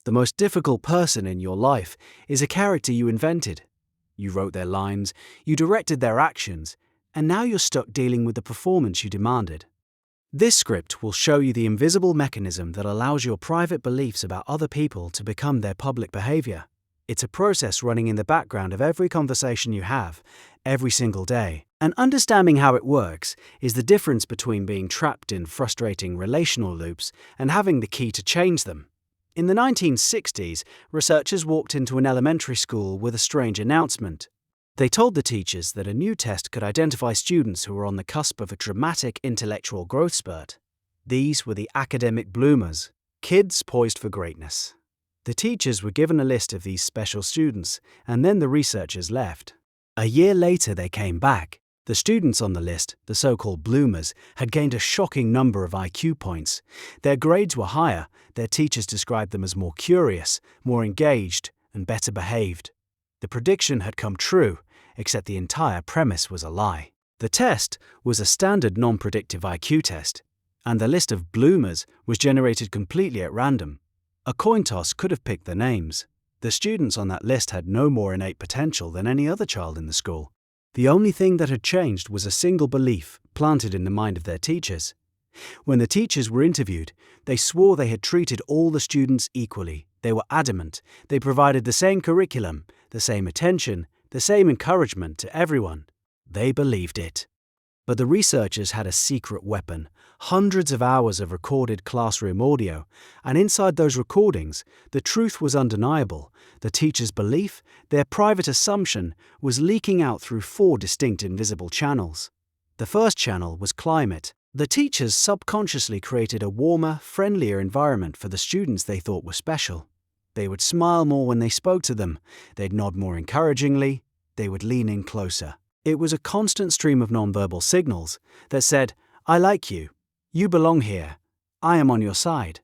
The most difficult person in your life is a character you invented. You wrote their lines, you directed their actions, and now you're stuck dealing with the performance you demanded. This script will show you the invisible mechanism that allows your private beliefs about other people to become their public behavior. It's a process running in the background of every conversation you have, every single day. And understanding how it works is the difference between being trapped in frustrating relational loops and having the key to change them. In the 1960s, researchers walked into an elementary school with a strange announcement. They told the teachers that a new test could identify students who were on the cusp of a dramatic intellectual growth spurt. These were the academic bloomers, kids poised for greatness. The teachers were given a list of these special students, and then the researchers left. A year later, they came back. The students on the list, the so-called bloomers, had gained a shocking number of IQ points. Their grades were higher. Their teachers described them as more curious, more engaged, and better behaved. The prediction had come true, except the entire premise was a lie. The test was a standard non-predictive IQ test, and the list of bloomers was generated completely at random. A coin toss could have picked the names. The students on that list had no more innate potential than any other child in the school. The only thing that had changed was a single belief planted in the mind of their teachers. When the teachers were interviewed, they swore they had treated all the students equally. They were adamant. They provided the same curriculum, the same attention, the same encouragement to everyone. They believed it. But the researchers had a secret weapon, hundreds of hours of recorded classroom audio, and inside those recordings, the truth was undeniable. The teacher's belief, their private assumption, was leaking out through 4 distinct invisible channels. The first channel was climate. The teachers subconsciously created a warmer, friendlier environment for the students they thought were special. They would smile more when they spoke to them. They'd nod more encouragingly. They would lean in closer. It was a constant stream of nonverbal signals that said, "I like you. You belong here. I am on your side."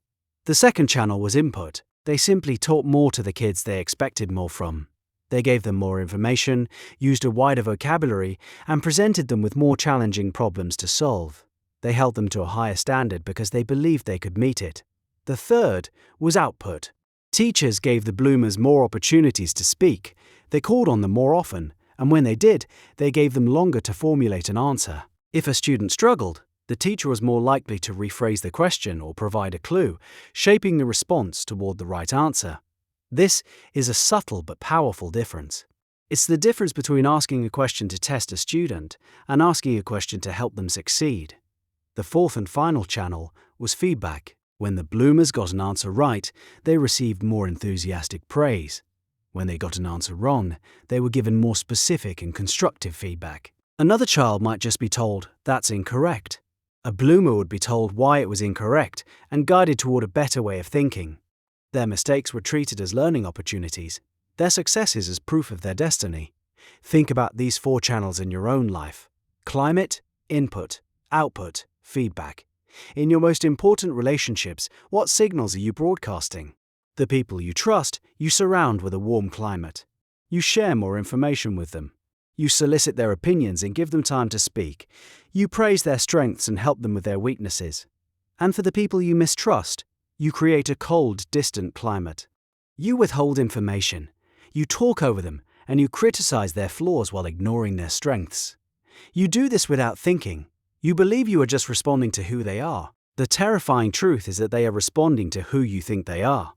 The second channel was input. They simply taught more to the kids they expected more from. They gave them more information, used a wider vocabulary, and presented them with more challenging problems to solve. They held them to a higher standard because they believed they could meet it. The third was output. Teachers gave the bloomers more opportunities to speak. They called on them more often, and when they did, they gave them longer to formulate an answer. If a student struggled, the teacher was more likely to rephrase the question or provide a clue, shaping the response toward the right answer. This is a subtle but powerful difference. It's the difference between asking a question to test a student and asking a question to help them succeed. The fourth and final channel was feedback. When the bloomers got an answer right, they received more enthusiastic praise. When they got an answer wrong, they were given more specific and constructive feedback. Another child might just be told, "That's incorrect." A bloomer would be told why it was incorrect and guided toward a better way of thinking. Their mistakes were treated as learning opportunities, their successes as proof of their destiny. Think about these 4 channels in your own life: climate, input, output, feedback. In your most important relationships, what signals are you broadcasting? The people you trust, you surround with a warm climate. You share more information with them. You solicit their opinions and give them time to speak. You praise their strengths and help them with their weaknesses. And for the people you mistrust, you create a cold, distant climate. You withhold information. You talk over them, and you criticize their flaws while ignoring their strengths. You do this without thinking. You believe you are just responding to who they are. The terrifying truth is that they are responding to who you think they are.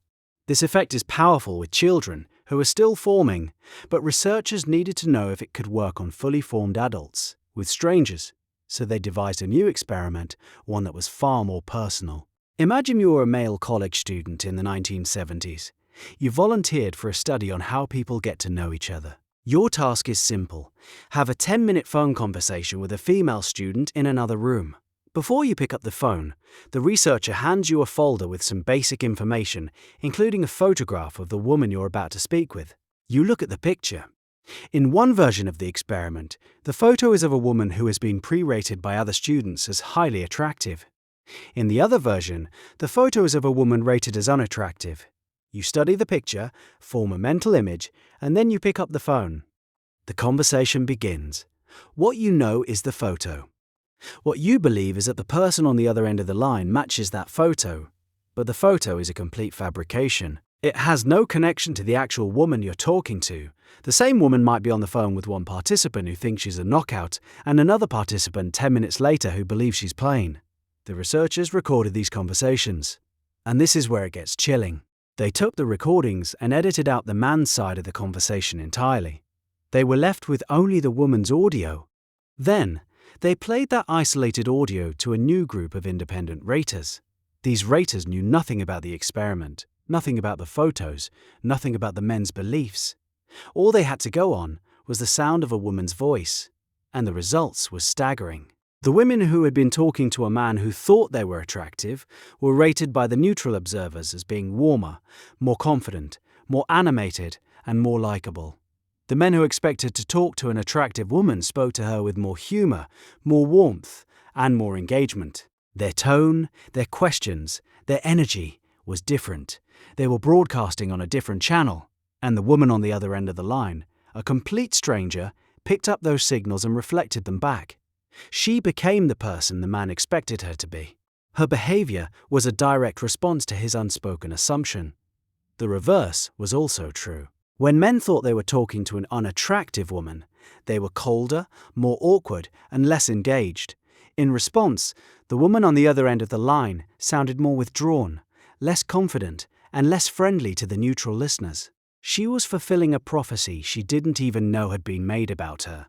This effect is powerful with children who are still forming, but researchers needed to know if it could work on fully formed adults, with strangers, so they devised a new experiment, one that was far more personal. Imagine you were a male college student in the 1970s. You volunteered for a study on how people get to know each other. Your task is simple. Have a 10-minute phone conversation with a female student in another room. Before you pick up the phone, the researcher hands you a folder with some basic information, including a photograph of the woman you're about to speak with. You look at the picture. In one version of the experiment, the photo is of a woman who has been pre-rated by other students as highly attractive. In the other version, the photo is of a woman rated as unattractive. You study the picture, form a mental image, and then you pick up the phone. The conversation begins. What you know is the photo. What you believe is that the person on the other end of the line matches that photo, but the photo is a complete fabrication. It has no connection to the actual woman you're talking to. The same woman might be on the phone with one participant who thinks she's a knockout and another participant 10 minutes later who believes she's plain. The researchers recorded these conversations. And this is where it gets chilling. They took the recordings and edited out the man's side of the conversation entirely. They were left with only the woman's audio. Then, they played that isolated audio to a new group of independent raters. These raters knew nothing about the experiment, nothing about the photos, nothing about the men's beliefs. All they had to go on was the sound of a woman's voice, and the results were staggering. The women who had been talking to a man who thought they were attractive were rated by the neutral observers as being warmer, more confident, more animated, and more likable. The men who expected to talk to an attractive woman spoke to her with more humor, more warmth, and more engagement. Their tone, their questions, their energy was different. They were broadcasting on a different channel, and the woman on the other end of the line, a complete stranger, picked up those signals and reflected them back. She became the person the man expected her to be. Her behavior was a direct response to his unspoken assumption. The reverse was also true. When men thought they were talking to an unattractive woman, they were colder, more awkward, and less engaged. In response, the woman on the other end of the line sounded more withdrawn, less confident, and less friendly to the neutral listeners. She was fulfilling a prophecy she didn't even know had been made about her.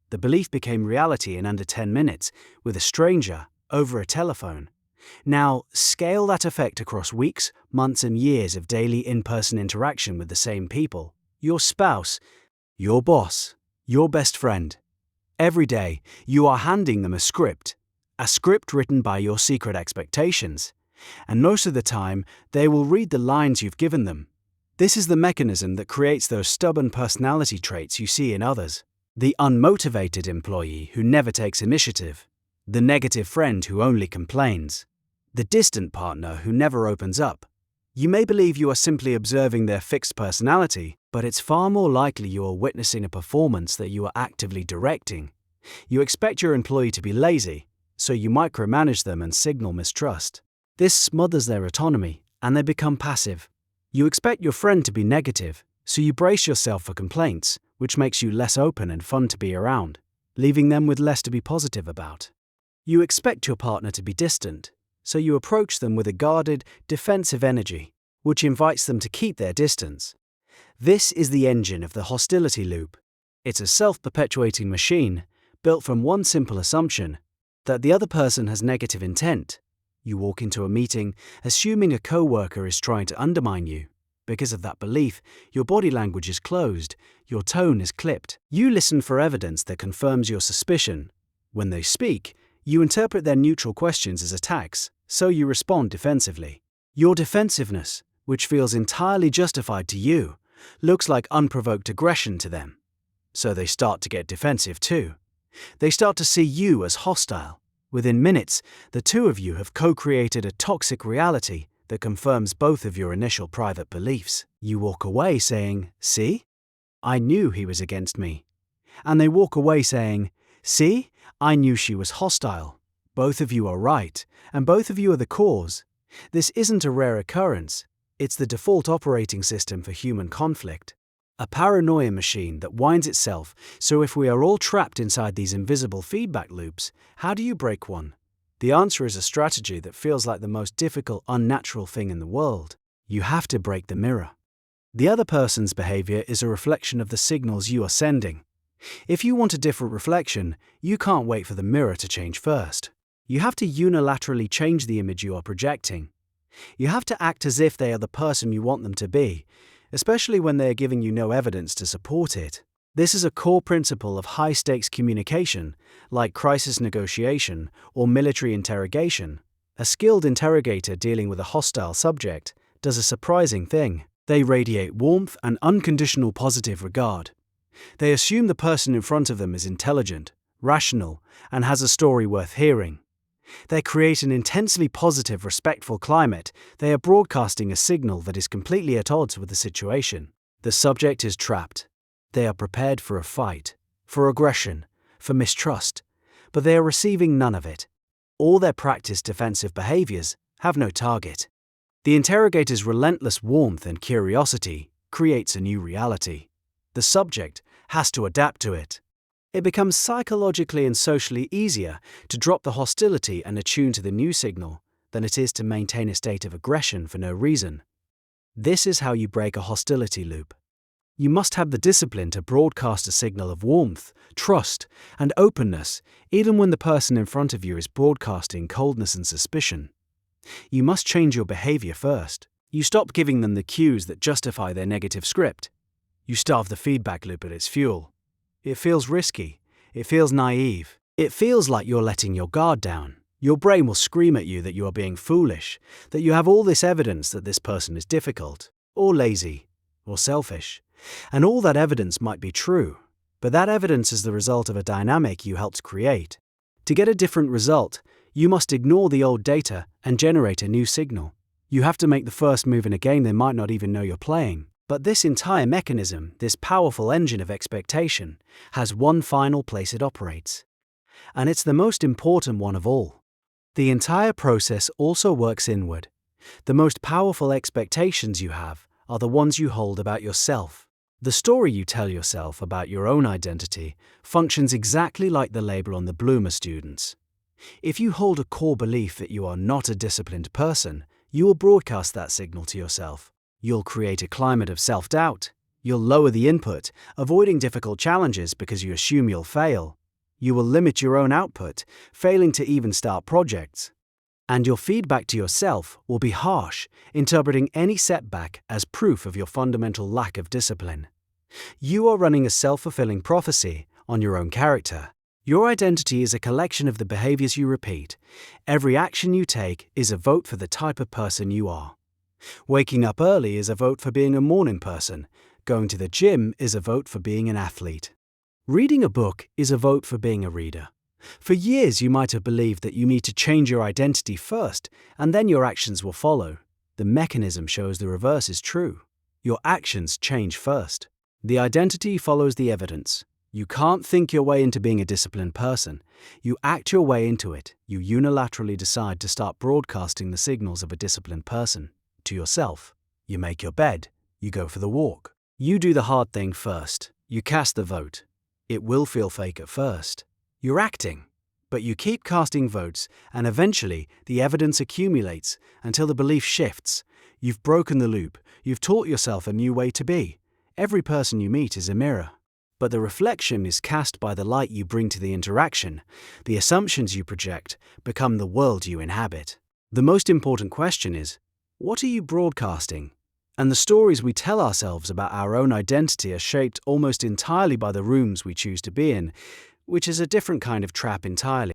The belief became reality in under 10 minutes, with a stranger, over a telephone. Now, scale that effect across weeks, months, and years of daily in-person interaction with the same people. Your spouse, your boss, your best friend. Every day, you are handing them a script written by your secret expectations. And most of the time, they will read the lines you've given them. This is the mechanism that creates those stubborn personality traits you see in others. The unmotivated employee who never takes initiative. The negative friend who only complains. The distant partner who never opens up. You may believe you are simply observing their fixed personality, but it's far more likely you are witnessing a performance that you are actively directing. You expect your employee to be lazy, so you micromanage them and signal mistrust. This smothers their autonomy, and they become passive. You expect your friend to be negative, so you brace yourself for complaints, which makes you less open and fun to be around, leaving them with less to be positive about. You expect your partner to be distant, so you approach them with a guarded, defensive energy, which invites them to keep their distance. This is the engine of the hostility loop. It's a self-perpetuating machine, built from one simple assumption, that the other person has negative intent. You walk into a meeting, assuming a coworker is trying to undermine you. Because of that belief, your body language is closed, your tone is clipped. You listen for evidence that confirms your suspicion. When they speak, you interpret their neutral questions as attacks, so you respond defensively. Your defensiveness, which feels entirely justified to you, looks like unprovoked aggression to them. So they start to get defensive too. They start to see you as hostile. Within minutes, the two of you have co-created a toxic reality that confirms both of your initial private beliefs. You walk away saying, "See? I knew he was against me." And they walk away saying, "See? I knew she was hostile. Both of you are right, and both of you are the cause." This isn't a rare occurrence. It's the default operating system for human conflict. A paranoia machine that winds itself, so if we are all trapped inside these invisible feedback loops, how do you break one? The answer is a strategy that feels like the most difficult, unnatural thing in the world. You have to break the mirror. The other person's behavior is a reflection of the signals you are sending. If you want a different reflection, you can't wait for the mirror to change first. You have to unilaterally change the image you are projecting. You have to act as if they are the person you want them to be, especially when they are giving you no evidence to support it. This is a core principle of high-stakes communication, like crisis negotiation or military interrogation. A skilled interrogator dealing with a hostile subject does a surprising thing. They radiate warmth and unconditional positive regard. They assume the person in front of them is intelligent, rational, and has a story worth hearing. They create an intensely positive, respectful climate. They are broadcasting a signal that is completely at odds with the situation. The subject is trapped. They are prepared for a fight, for aggression, for mistrust, but they are receiving none of it. All their practiced defensive behaviors have no target. The interrogator's relentless warmth and curiosity creates a new reality. The subject has to adapt to it. It becomes psychologically and socially easier to drop the hostility and attune to the new signal than it is to maintain a state of aggression for no reason. This is how you break a hostility loop. You must have the discipline to broadcast a signal of warmth, trust, and openness, even when the person in front of you is broadcasting coldness and suspicion. You must change your behavior first. You stop giving them the cues that justify their negative script. You starve the feedback loop at its fuel. It feels risky. It feels naive. It feels like you're letting your guard down. Your brain will scream at you that you are being foolish, that you have all this evidence that this person is difficult, or lazy, or selfish. And all that evidence might be true, but that evidence is the result of a dynamic you helped create. To get a different result, you must ignore the old data and generate a new signal. You have to make the first move in a game they might not even know you're playing. But this entire mechanism, this powerful engine of expectation, has one final place it operates. And it's the most important one of all. The entire process also works inward. The most powerful expectations you have are the ones you hold about yourself. The story you tell yourself about your own identity functions exactly like the label on the Bloomer students. If you hold a core belief that you are not a disciplined person, you will broadcast that signal to yourself. You'll create a climate of self-doubt. You'll lower the input, avoiding difficult challenges because you assume you'll fail. You will limit your own output, failing to even start projects. And your feedback to yourself will be harsh, interpreting any setback as proof of your fundamental lack of discipline. You are running a self-fulfilling prophecy on your own character. Your identity is a collection of the behaviors you repeat. Every action you take is a vote for the type of person you are. Waking up early is a vote for being a morning person. Going to the gym is a vote for being an athlete. Reading a book is a vote for being a reader. For years you might have believed that you need to change your identity first, and then your actions will follow. The mechanism shows the reverse is true. Your actions change first. The identity follows the evidence. You can't think your way into being a disciplined person. You act your way into it. You unilaterally decide to start broadcasting the signals of a disciplined person. To yourself. You make your bed. You go for the walk. You do the hard thing first. You cast the vote. It will feel fake at first. You're acting, but you keep casting votes, and eventually the evidence accumulates until the belief shifts. You've broken the loop. You've taught yourself a new way to be. Every person you meet is a mirror. But the reflection is cast by the light you bring to the interaction. The assumptions you project become the world you inhabit. The most important question is, what are you broadcasting? And the stories we tell ourselves about our own identity are shaped almost entirely by the rooms we choose to be in, which is a different kind of trap entirely.